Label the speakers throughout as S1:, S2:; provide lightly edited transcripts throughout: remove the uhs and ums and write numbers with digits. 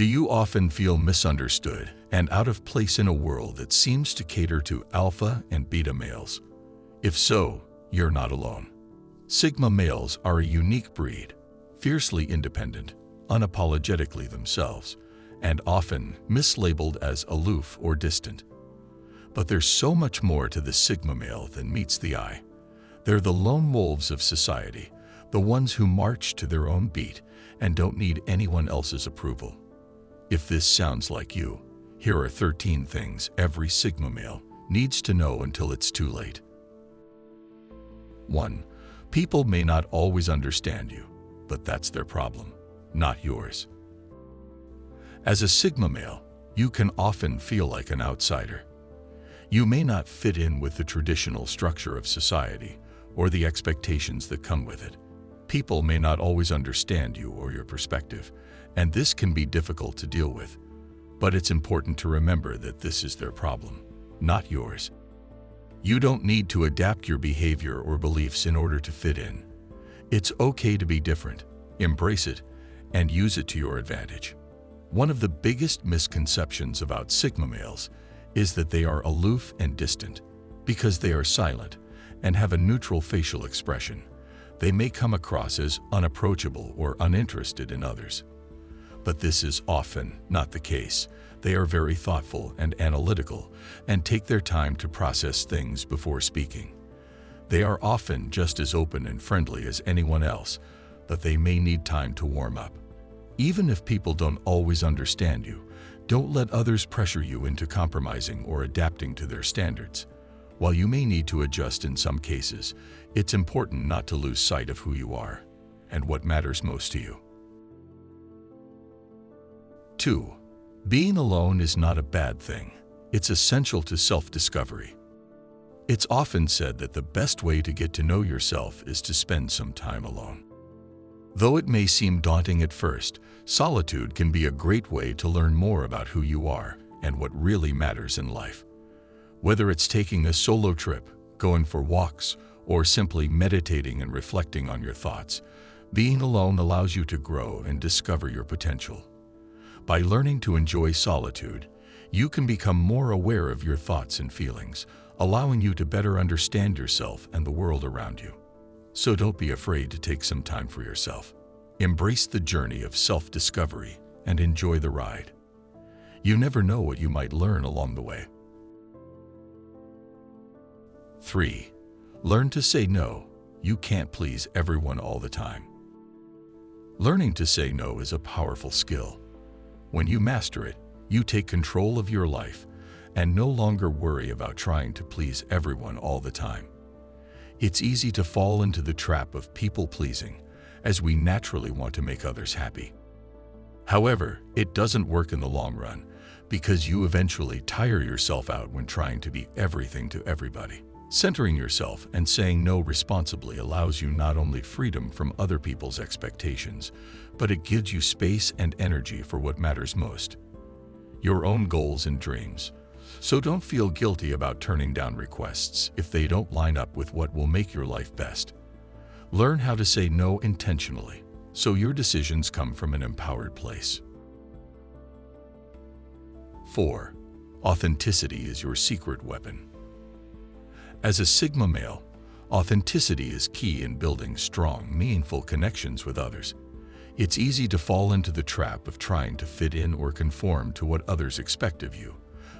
S1: Do you often feel misunderstood and out of place in a world that seems to cater to alpha and beta males? If so, you're not alone. Sigma males are a unique breed, fiercely independent, unapologetically themselves, and often mislabeled as aloof or distant. But there's so much more to the Sigma male than meets the eye. They're the lone wolves of society, the ones who march to their own beat and don't need anyone else's approval. If this sounds like you, here are 13 things every Sigma male needs to know until it's too late. 1. People may not always understand you, but that's their problem, not yours. As a Sigma male, you can often feel like an outsider. You may not fit in with the traditional structure of society or the expectations that come with it. People may not always understand you or your perspective, and this can be difficult to deal with. But it's important to remember that this is their problem, not yours. You don't need to adapt your behavior or beliefs in order to fit in. It's okay to be different, embrace it, and use it to your advantage. One of the biggest misconceptions about Sigma males is that they are aloof and distant. Because they are silent and have a neutral facial expression, they may come across as unapproachable or uninterested in others. But this is often not the case. They are very thoughtful and analytical and take their time to process things before speaking. They are often just as open and friendly as anyone else, but they may need time to warm up. Even if people don't always understand you, don't let others pressure you into compromising or adapting to their standards. While you may need to adjust in some cases, it's important not to lose sight of who you are and what matters most to you. 2. Being alone is not a bad thing. It's essential to self-discovery. It's often said that the best way to get to know yourself is to spend some time alone. Though it may seem daunting at first, solitude can be a great way to learn more about who you are and what really matters in life. Whether it's taking a solo trip, going for walks, or simply meditating and reflecting on your thoughts, being alone allows you to grow and discover your potential. By learning to enjoy solitude, you can become more aware of your thoughts and feelings, allowing you to better understand yourself and the world around you. So don't be afraid to take some time for yourself. Embrace the journey of self-discovery and enjoy the ride. You never know what you might learn along the way. 3. Learn to say no. You can't please everyone all the time. Learning to say no is a powerful skill. When you master it, you take control of your life and no longer worry about trying to please everyone all the time. It's easy to fall into the trap of people-pleasing, as we naturally want to make others happy. However, it doesn't work in the long run because you eventually tire yourself out when trying to be everything to everybody. Centering yourself and saying no responsibly allows you not only freedom from other people's expectations, but it gives you space and energy for what matters most, your own goals and dreams. So don't feel guilty about turning down requests if they don't line up with what will make your life best. Learn how to say no intentionally, so your decisions come from an empowered place. 4. Authenticity is your secret weapon. As a Sigma male, authenticity is key in building strong, meaningful connections with others. It's easy to fall into the trap of trying to fit in or conform to what others expect of you,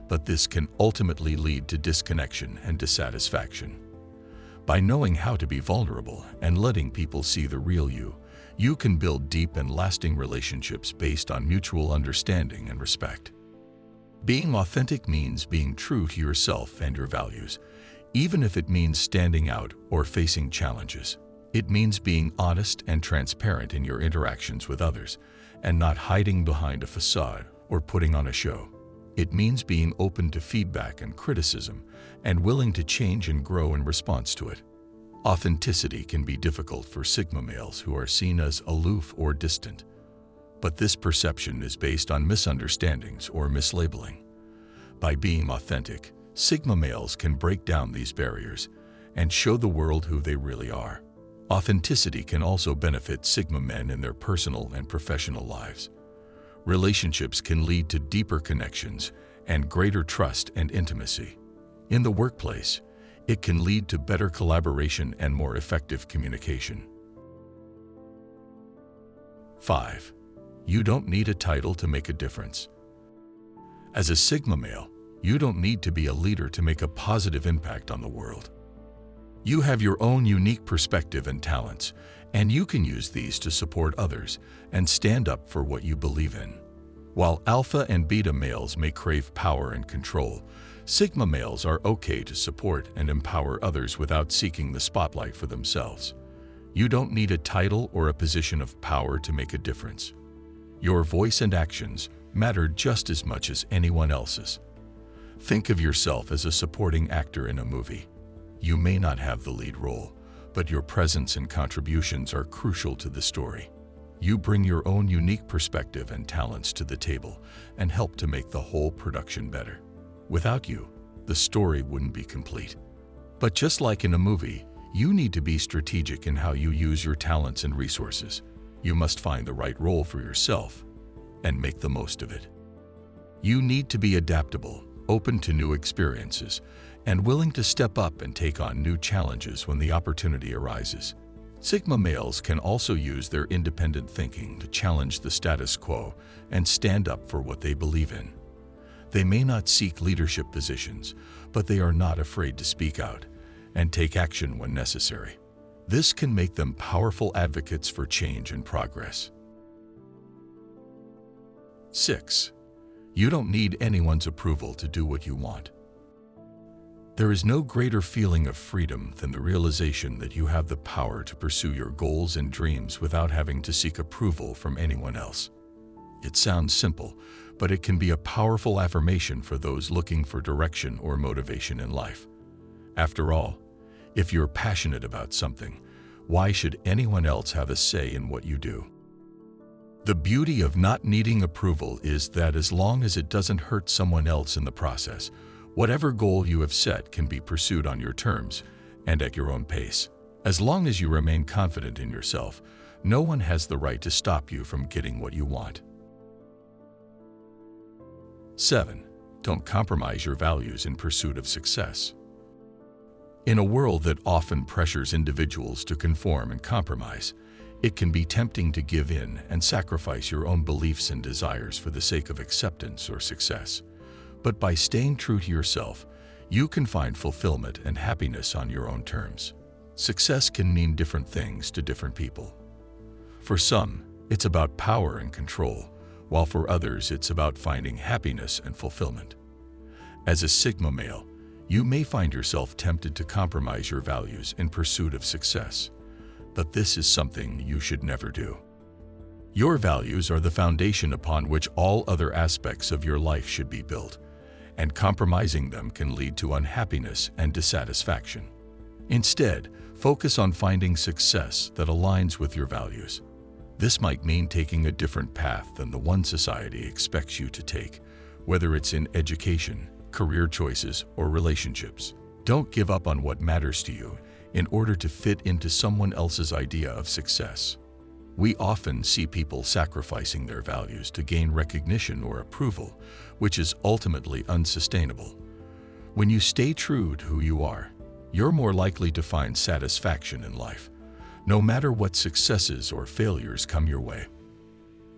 S1: but this can ultimately lead to disconnection and dissatisfaction. By knowing how to be vulnerable and letting people see the real you, you can build deep and lasting relationships based on mutual understanding and respect. Being authentic means being true to yourself and your values, even if it means standing out or facing challenges. It means being honest and transparent in your interactions with others and not hiding behind a facade or putting on a show. It means being open to feedback and criticism and willing to change and grow in response to it. Authenticity can be difficult for Sigma males who are seen as aloof or distant, but this perception is based on misunderstandings or mislabeling. By being authentic, Sigma males can break down these barriers and show the world who they really are. Authenticity can also benefit Sigma men in their personal and professional lives. relationships can lead to deeper connections and greater trust and intimacy. In the workplace, it can lead to better collaboration and more effective communication. 5. You don't need a title to make a difference. As a Sigma male, you don't need to be a leader to make a positive impact on the world. You have your own unique perspective and talents, and you can use these to support others and stand up for what you believe in. While alpha and beta males may crave power and control, Sigma males are okay to support and empower others without seeking the spotlight for themselves. You don't need a title or a position of power to make a difference. Your voice and actions matter just as much as anyone else's. Think of yourself as a supporting actor in a movie. You may not have the lead role, but your presence and contributions are crucial to the story. You bring your own unique perspective and talents to the table and help to make the whole production better. Without you, the story wouldn't be complete. But just like in a movie, you need to be strategic in how you use your talents and resources. You must find the right role for yourself and make the most of it. You need to be adaptable, open to new experiences, and willing to step up and take on new challenges when the opportunity arises. Sigma males can also use their independent thinking to challenge the status quo and stand up for what they believe in. They may not seek leadership positions, but they are not afraid to speak out and take action when necessary. This can make them powerful advocates for change and progress. 6. You don't need anyone's approval to do what you want. There is no greater feeling of freedom than the realization that you have the power to pursue your goals and dreams without having to seek approval from anyone else. It sounds simple, but it can be a powerful affirmation for those looking for direction or motivation in life. After all, if you're passionate about something, why should anyone else have a say in what you do? The beauty of not needing approval is that as long as it doesn't hurt someone else in the process, whatever goal you have set can be pursued on your terms and at your own pace. As long as you remain confident in yourself, no one has the right to stop you from getting what you want. 7. Don't compromise your values in pursuit of success. In a world that often pressures individuals to conform and compromise, it can be tempting to give in and sacrifice your own beliefs and desires for the sake of acceptance or success. But by staying true to yourself, you can find fulfillment and happiness on your own terms. Success can mean different things to different people. For some, it's about power and control, while for others it's about finding happiness and fulfillment. As a Sigma male, you may find yourself tempted to compromise your values in pursuit of success, but this is something you should never do. Your values are the foundation upon which all other aspects of your life should be built, and compromising them can lead to unhappiness and dissatisfaction. Instead, focus on finding success that aligns with your values. This might mean taking a different path than the one society expects you to take, whether it's in education, career choices, or relationships. Don't give up on what matters to you in order to fit into someone else's idea of success. We often see people sacrificing their values to gain recognition or approval, which is ultimately unsustainable. When you stay true to who you are, you're more likely to find satisfaction in life, no matter what successes or failures come your way.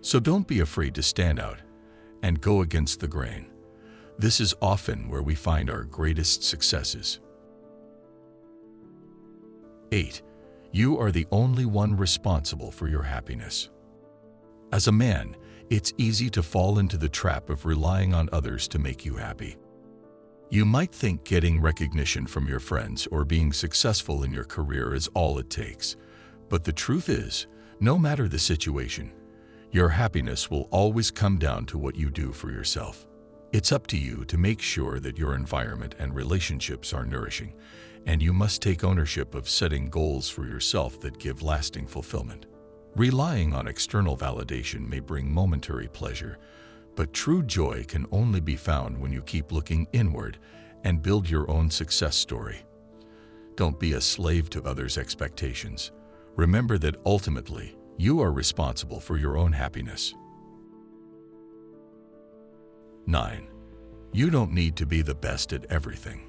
S1: So don't be afraid to stand out and go against the grain. This is often where we find our greatest successes. 8. You are the only one responsible for your happiness. As a man, it's easy to fall into the trap of relying on others to make you happy. You might think getting recognition from your friends or being successful in your career is all it takes, but the truth is, no matter the situation, your happiness will always come down to what you do for yourself. It's up to you to make sure that your environment and relationships are nourishing, and you must take ownership of setting goals for yourself that give lasting fulfillment. Relying on external validation may bring momentary pleasure, but true joy can only be found when you keep looking inward and build your own success story. Don't be a slave to others' expectations. Remember that ultimately, you are responsible for your own happiness. 9. You don't need to be the best at everything.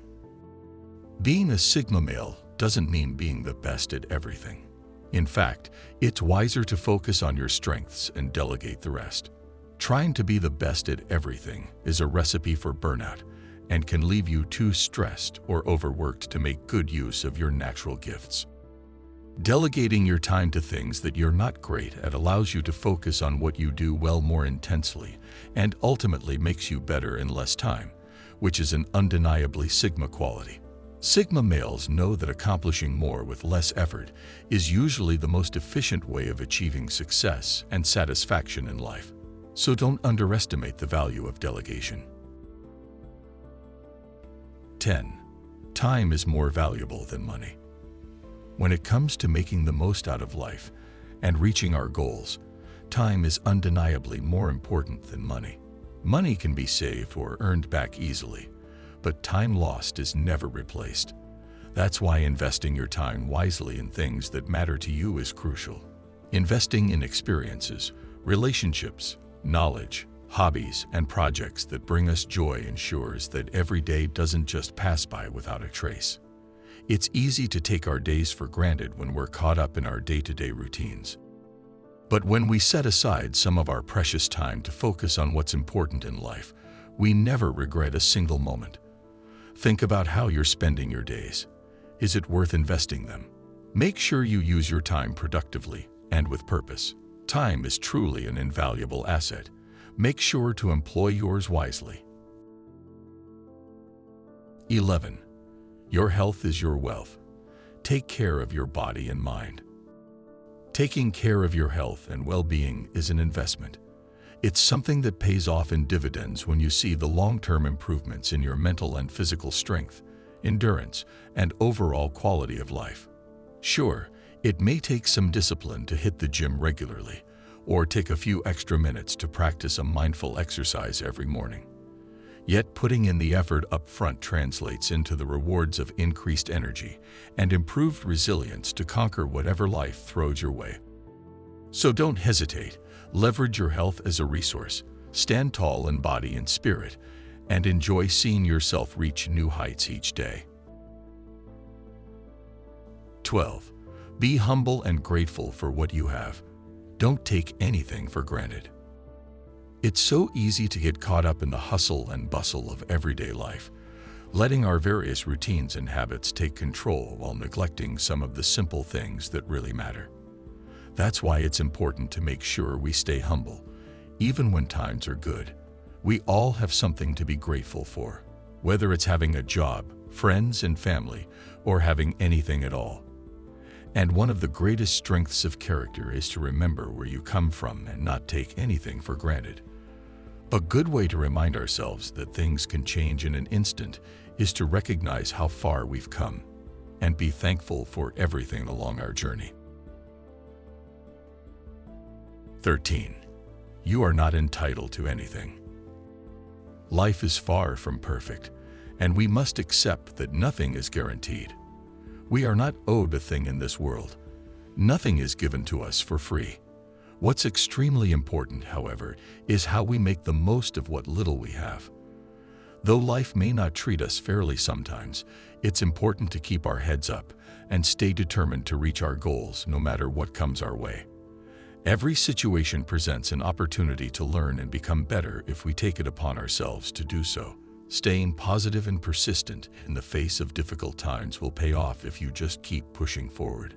S1: Being a Sigma male doesn't mean being the best at everything. In fact, it's wiser to focus on your strengths and delegate the rest. Trying to be the best at everything is a recipe for burnout and can leave you too stressed or overworked to make good use of your natural gifts. Delegating your time to things that you're not great at allows you to focus on what you do well more intensely and ultimately makes you better in less time, which is an undeniably Sigma quality. Sigma males know that accomplishing more with less effort is usually the most efficient way of achieving success and satisfaction in life. So don't underestimate the value of delegation. 10. Time is more valuable than money. When it comes to making the most out of life and reaching our goals, time is undeniably more important than money. Money can be saved or earned back easily, but time lost is never replaced. That's why investing your time wisely in things that matter to you is crucial. Investing in experiences, relationships, knowledge, hobbies, and projects that bring us joy ensures that every day doesn't just pass by without a trace. It's easy to take our days for granted when we're caught up in our day-to-day routines. But when we set aside some of our precious time to focus on what's important in life, we never regret a single moment. Think about how you're spending your days. Is it worth investing them? Make sure you use your time productively and with purpose. Time is truly an invaluable asset. Make sure to employ yours wisely. 11. Your health is your wealth. Take care of your body and mind. Taking care of your health and well-being is an investment. It's something that pays off in dividends when you see the long-term improvements in your mental and physical strength, endurance, and overall quality of life. Sure, it may take some discipline to hit the gym regularly, or take a few extra minutes to practice a mindful exercise every morning. Yet putting in the effort up front translates into the rewards of increased energy and improved resilience to conquer whatever life throws your way. So don't hesitate. Leverage your health as a resource, stand tall in body and spirit, and enjoy seeing yourself reach new heights each day. 12. Be humble and grateful for what you have. Don't take anything for granted. It's so easy to get caught up in the hustle and bustle of everyday life, letting our various routines and habits take control while neglecting some of the simple things that really matter. That's why it's important to make sure we stay humble, even when times are good. We all have something to be grateful for, whether it's having a job, friends and family, or having anything at all. And one of the greatest strengths of character is to remember where you come from and not take anything for granted. A good way to remind ourselves that things can change in an instant is to recognize how far we've come and be thankful for everything along our journey. 13. You are not entitled to anything. Life is far from perfect, and we must accept that nothing is guaranteed. We are not owed a thing in this world. Nothing is given to us for free. What's extremely important, however, is how we make the most of what little we have. Though life may not treat us fairly sometimes, it's important to keep our heads up and stay determined to reach our goals no matter what comes our way. Every situation presents an opportunity to learn and become better if we take it upon ourselves to do so. Staying positive and persistent in the face of difficult times will pay off if you just keep pushing forward.